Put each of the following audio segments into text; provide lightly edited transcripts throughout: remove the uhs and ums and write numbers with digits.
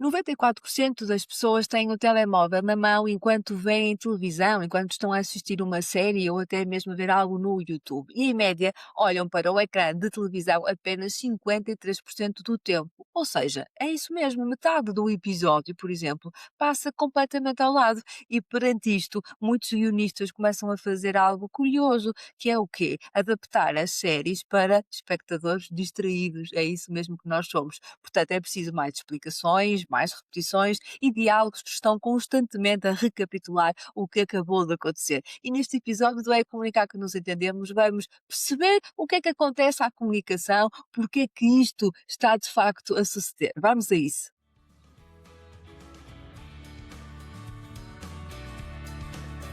94% das pessoas têm o telemóvel na mão enquanto veem televisão, enquanto estão a assistir uma série ou até mesmo a ver algo no YouTube. E, em média, olham para o ecrã de televisão apenas 53% do tempo. Ou seja, é isso mesmo, metade do episódio, por exemplo, passa completamente ao lado. E perante isto, muitos guionistas começam a fazer algo curioso, que é o quê? Adaptar as séries para espectadores distraídos. É isso mesmo que nós somos. Portanto, é preciso mais explicações, mais repetições e diálogos que estão constantemente a recapitular o que acabou de acontecer. E neste episódio do É Comunicar que nos entendemos, vamos perceber o que é que acontece à comunicação, porque é que isto está de facto a suceder. Vamos a isso.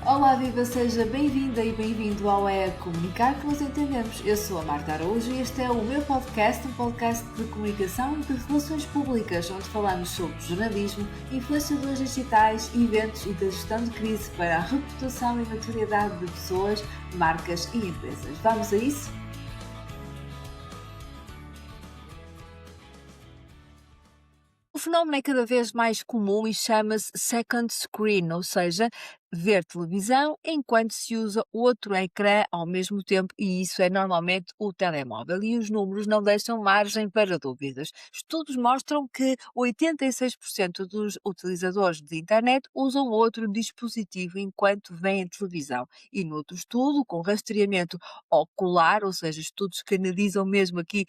Olá, viva, seja bem-vinda e bem-vindo ao É Comunicar que nos entendemos. Eu sou a Marta Araújo e este é o meu podcast, um podcast de comunicação e de relações públicas, onde falamos sobre jornalismo, influenciadores digitais, eventos e da gestão de crise para a reputação e maturidade de pessoas, marcas e empresas. Vamos a isso? O fenómeno é cada vez mais comum e chama-se second screen, ou seja, ver televisão enquanto se usa outro ecrã ao mesmo tempo, e isso é normalmente o telemóvel. E os números não deixam margem para dúvidas. Estudos mostram que 86% dos utilizadores de internet usam outro dispositivo enquanto veem televisão. E no outro estudo, com rastreamento ocular, ou seja, estudos que analisam mesmo aqui,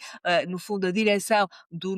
no fundo, a direção da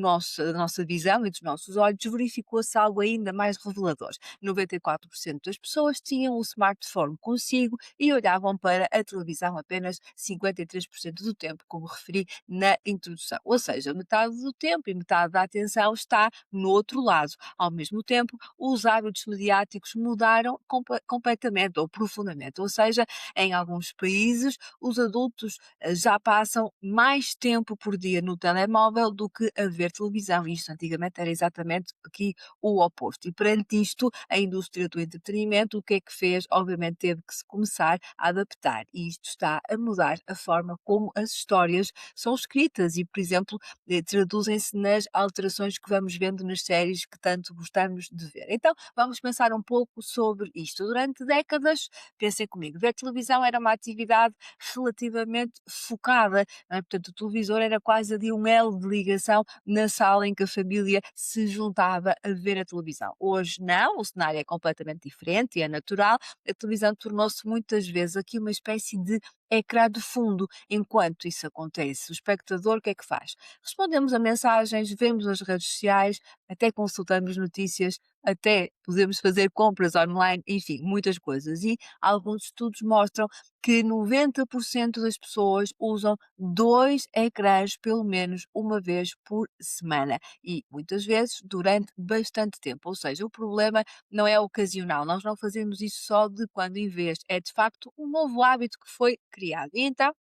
nossa visão e dos nossos olhos, verificou-se algo ainda mais revelador. 94% das pessoas tinham o smartphone consigo e olhavam para a televisão apenas 53% do tempo, como referi na introdução. Ou seja, metade do tempo e metade da atenção está no outro lado. Ao mesmo tempo, os hábitos mediáticos mudaram completamente ou profundamente. Ou seja, em alguns países, os adultos já passam mais tempo por dia no telemóvel do que a ver televisão. Isto antigamente era exatamente aqui o oposto. E perante isto, a indústria do entretenimento, o que é que fez? Obviamente teve que se começar a adaptar. E isto está a mudar a forma como as histórias são escritas e, por exemplo, traduzem-se nas alterações que vamos vendo nas séries que tanto gostamos de ver. Então, vamos pensar um pouco sobre isto. Durante décadas, pensem comigo, ver televisão era uma atividade relativamente focada, não é? Portanto, o televisor era quase ali um elo de ligação na sala em que a família se juntava a ver a televisão. Hoje não, o cenário é completamente diferente e é natural. A televisão tornou-se muitas vezes aqui uma espécie de ecrã de fundo. Enquanto isso acontece, o espectador o que é que faz? Respondemos a mensagens, vemos as redes sociais, até consultamos notícias, até podemos fazer compras online, enfim, muitas coisas. E alguns estudos mostram que 90% das pessoas usam 2 ecrãs pelo menos uma vez por semana e muitas vezes durante bastante tempo. Ou seja, o problema não é ocasional, nós não fazemos isso só de quando em vez, é de facto um novo hábito que foi criado. E então,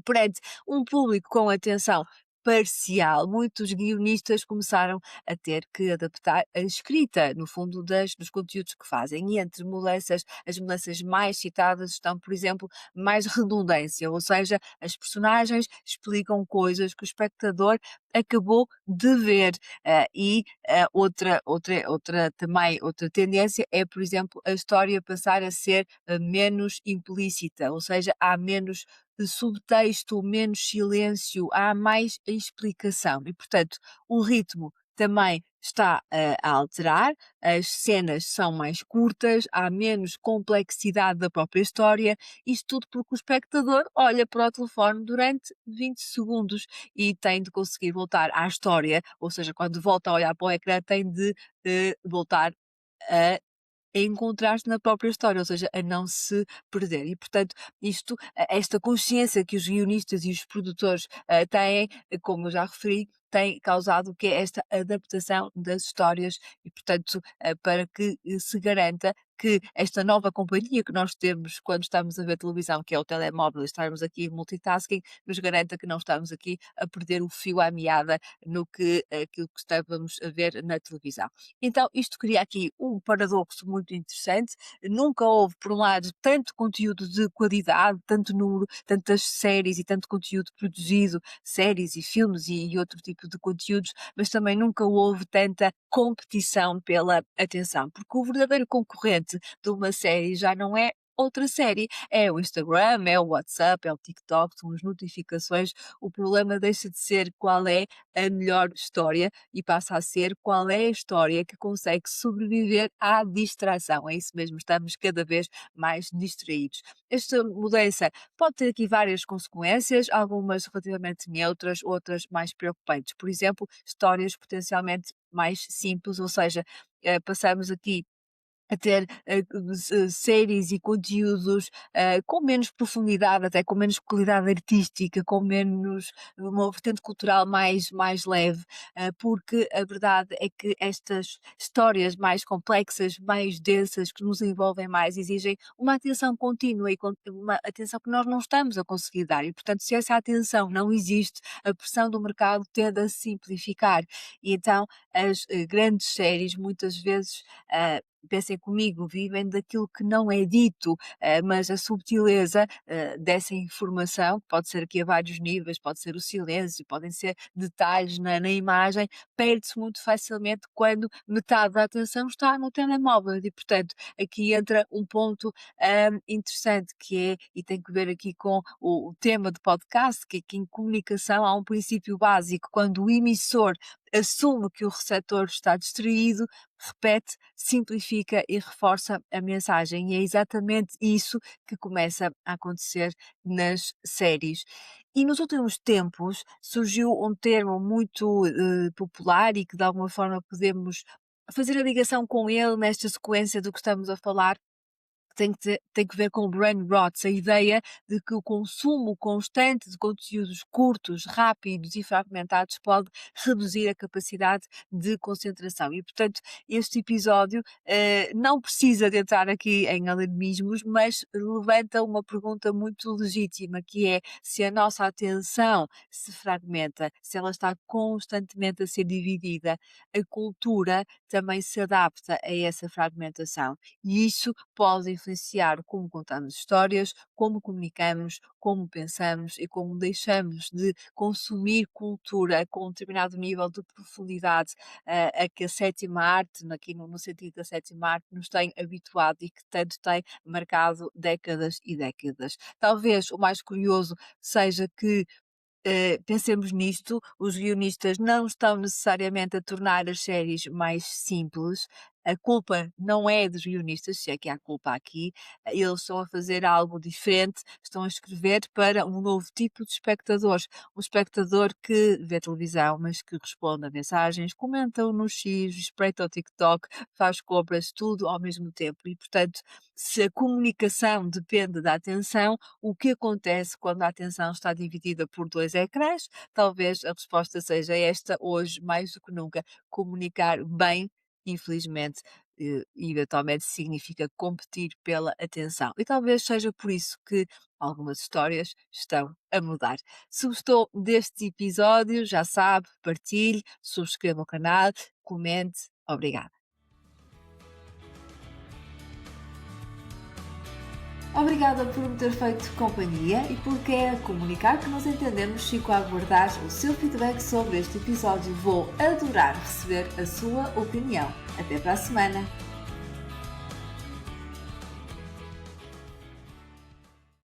perante um público com atenção parcial, muitos guionistas começaram a ter que adaptar a escrita, no fundo, dos conteúdos que fazem. E entre as mudanças mais citadas estão, por exemplo, mais redundância, ou seja, as personagens explicam coisas que o espectador acabou de ver. Outra tendência é, por exemplo, a história passar a ser menos implícita, ou seja, há menos de subtexto, menos silêncio, há mais explicação e, portanto, o ritmo também está a alterar, as cenas são mais curtas, há menos complexidade da própria história, isto tudo porque o espectador olha para o telefone durante 20 segundos e tem de conseguir voltar à história, ou seja, quando volta a olhar para o ecrã tem de voltar a encontrar-se na própria história, ou seja, a não se perder. E, portanto, esta consciência que os guionistas e os produtores têm, como eu já referi, tem causado o que é esta adaptação das histórias e, portanto, para que se garanta que esta nova companhia que nós temos quando estamos a ver televisão, que é o telemóvel, estarmos aqui em multitasking, nos garanta que não estamos aqui a perder o fio à meada no que aquilo que estávamos a ver na televisão. Então, isto cria aqui um paradoxo muito interessante. Nunca houve, por um lado, tanto conteúdo de qualidade, tanto número, tantas séries e tanto conteúdo produzido, séries e filmes e outro tipo de conteúdos, mas também nunca houve tanta competição pela atenção, porque o verdadeiro concorrente de uma série já não é outra série, é o Instagram, é o WhatsApp, é o TikTok, são as notificações. O problema deixa de ser qual é a melhor história e passa a ser qual é a história que consegue sobreviver à distração. É isso mesmo, estamos cada vez mais distraídos. Esta mudança pode ter aqui várias consequências, algumas relativamente neutras, outras mais preocupantes. Por exemplo, histórias potencialmente mais simples, ou seja, passamos aqui a ter séries e conteúdos com menos profundidade, até com menos qualidade artística, com menos uma vertente cultural mais leve, porque a verdade é que estas histórias mais complexas, mais densas, que nos envolvem mais, exigem uma atenção contínua e uma atenção que nós não estamos a conseguir dar. E, portanto, se essa atenção não existe, a pressão do mercado tende a simplificar. E então as grandes séries muitas vezes pensem comigo, vivem daquilo que não é dito, mas a subtileza dessa informação, que pode ser aqui a vários níveis, pode ser o silêncio, podem ser detalhes na imagem, perde-se muito facilmente quando metade da atenção está no telemóvel e, portanto, aqui entra um ponto interessante que é, e tem que ver aqui com o tema de podcast, que em comunicação há um princípio básico, quando o emissor assume que o receptor está distraído, repete, simplifica e reforça a mensagem. E é exatamente isso que começa a acontecer nas séries. E nos últimos tempos surgiu um termo muito popular e que de alguma forma podemos fazer a ligação com ele nesta sequência do que estamos a falar, tem que ver com o brain rot, a ideia de que o consumo constante de conteúdos curtos, rápidos e fragmentados pode reduzir a capacidade de concentração. E, portanto, este episódio não precisa de entrar aqui em alarmismos, mas levanta uma pergunta muito legítima, que é se a nossa atenção se fragmenta, se ela está constantemente a ser dividida, a cultura também se adapta a essa fragmentação. E isso pode influenciar como contamos histórias, como comunicamos, como pensamos e como deixamos de consumir cultura com um determinado nível de profundidade a que a sétima arte, aqui no sentido da sétima arte, nos tem habituado e que tanto tem marcado décadas e décadas. Talvez o mais curioso seja que pensemos nisto, os guionistas não estão necessariamente a tornar as séries mais simples. A culpa não é dos guionistas, se é que há culpa aqui. Eles estão a fazer algo diferente, estão a escrever para um novo tipo de espectadores. Um espectador que vê televisão, mas que responde a mensagens, comenta no X, espreita o TikTok, faz compras, tudo ao mesmo tempo. E, portanto, se a comunicação depende da atenção, o que acontece quando a atenção está dividida por dois ecrãs? Talvez a resposta seja esta hoje, mais do que nunca, comunicar bem, infelizmente, eventualmente significa competir pela atenção. E talvez seja por isso que algumas histórias estão a mudar. Se gostou deste episódio, já sabe, partilhe, subscreva o canal, comente. Obrigada. Obrigada por me ter feito companhia e por querer comunicar que nos entendemos. Fico a aguardar o seu feedback sobre este episódio. Vou adorar receber a sua opinião. Até para a semana!